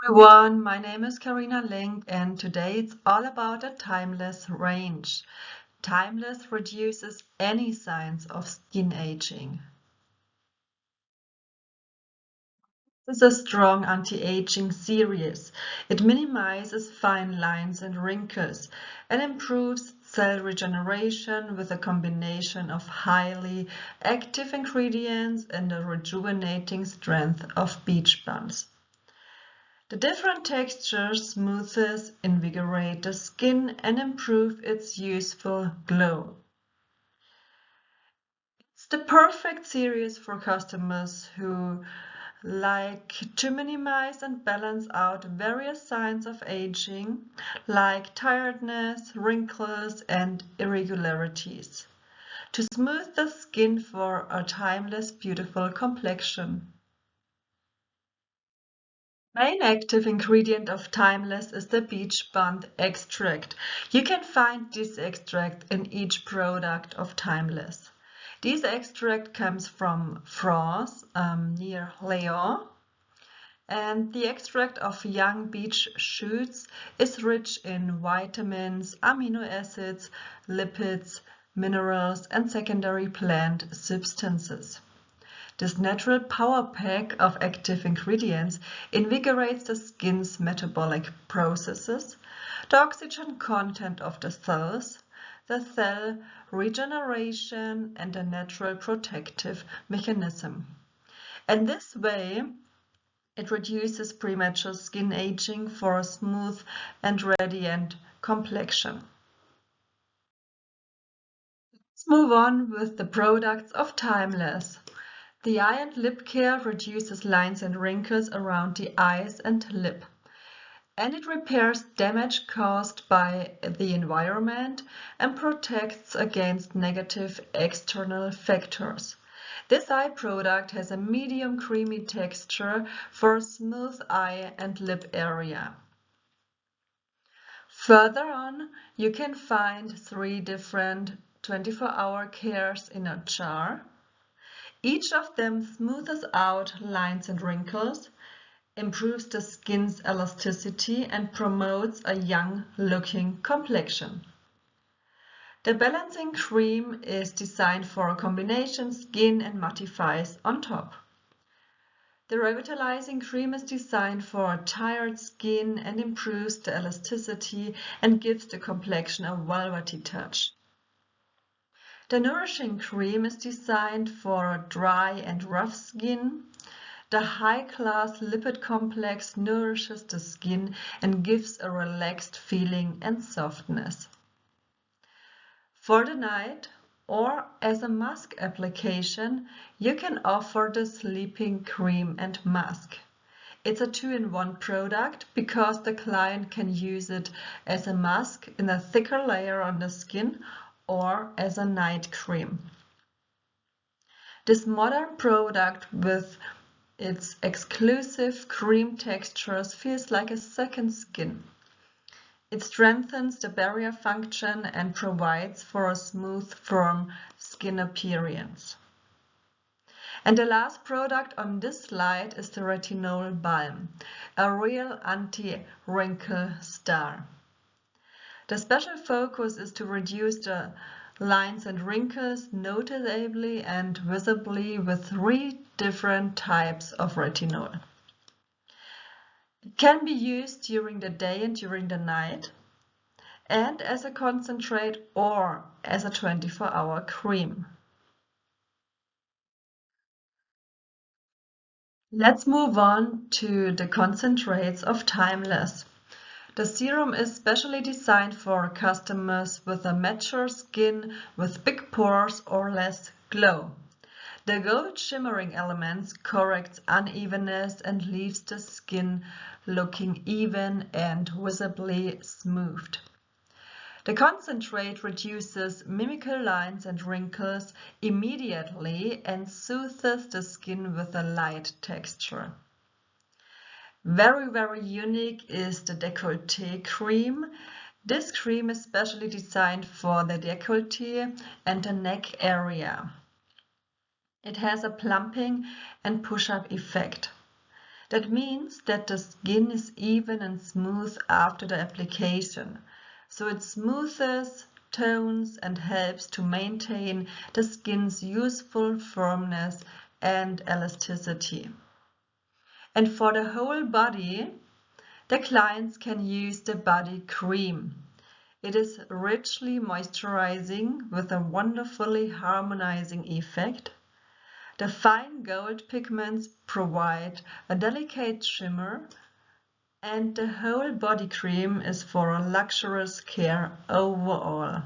Everyone, my name is Karina Link, and today it's all about a timeless range. Timeless reduces any signs of skin aging. This is a strong anti-aging series. It minimizes fine lines and wrinkles and improves cell regeneration with a combination of highly active ingredients and a rejuvenating strength of beach balms. The different textures smoothes, invigorate the skin and improve its youthful glow. It's the perfect series for customers who like to minimize and balance out various signs of aging, like tiredness, wrinkles, and irregularities, to smooth the skin for a timeless, beautiful complexion. Main active ingredient of Timeless is the beech bund extract. You can find this extract in each product of Timeless. This extract comes from France, near Lyon, and the extract of young beech shoots is rich in vitamins, amino acids, lipids, minerals, and secondary plant substances. This natural power pack of active ingredients invigorates the skin's metabolic processes, the oxygen content of the cells, the cell regeneration, and the natural protective mechanism. And this way, it reduces premature skin aging for a smooth and radiant complexion. Let's move on with the products of Timeless. The eye and lip care reduces lines and wrinkles around the eyes and lip, and it repairs damage caused by the environment and protects against negative external factors. This eye product has a medium creamy texture for a smooth eye and lip area. Further on, you can find 3 different 24-hour cares in a jar. Each of them smoothes out lines and wrinkles, improves the skin's elasticity, and promotes a young-looking complexion. The balancing cream is designed for a combination skin and mattifies on top. The revitalizing cream is designed for a tired skin and improves the elasticity and gives the complexion a velvety touch. The nourishing cream is designed for a dry and rough skin. The high-class lipid complex nourishes the skin and gives a relaxed feeling and softness. For the night or as a mask application, you can offer the sleeping cream and mask. It's a 2-in-1 product because the client can use it as a mask in a thicker layer on the skin or as a night cream. This modern product with its exclusive cream textures feels like a second skin. It strengthens the barrier function and provides for a smooth, firm skin appearance. And the last product on this slide is the Retinol Balm, a real anti-wrinkle star. The special focus is to reduce the lines and wrinkles noticeably and visibly with 3 different types of retinol. It can be used during the day and during the night, and as a concentrate or as a 24-hour cream. Let's move on to the concentrates of Timeless. The serum is specially designed for customers with a mature skin with big pores or less glow. The gold shimmering elements corrects unevenness and leaves the skin looking even and visibly smoothed. The concentrate reduces mimical lines and wrinkles immediately and soothes the skin with a light texture. Very unique is the décolleté cream. This cream is specially designed for the décolleté and the neck area. It has a plumping and push-up effect. That means that the skin is even and smooth after the application, so it smoothes, tones and helps to maintain the skin's useful firmness and elasticity. And for the whole body, the clients can use the body cream. It is richly moisturizing with a wonderfully harmonizing effect. The fine gold pigments provide a delicate shimmer, and the whole body cream is for a luxurious care overall.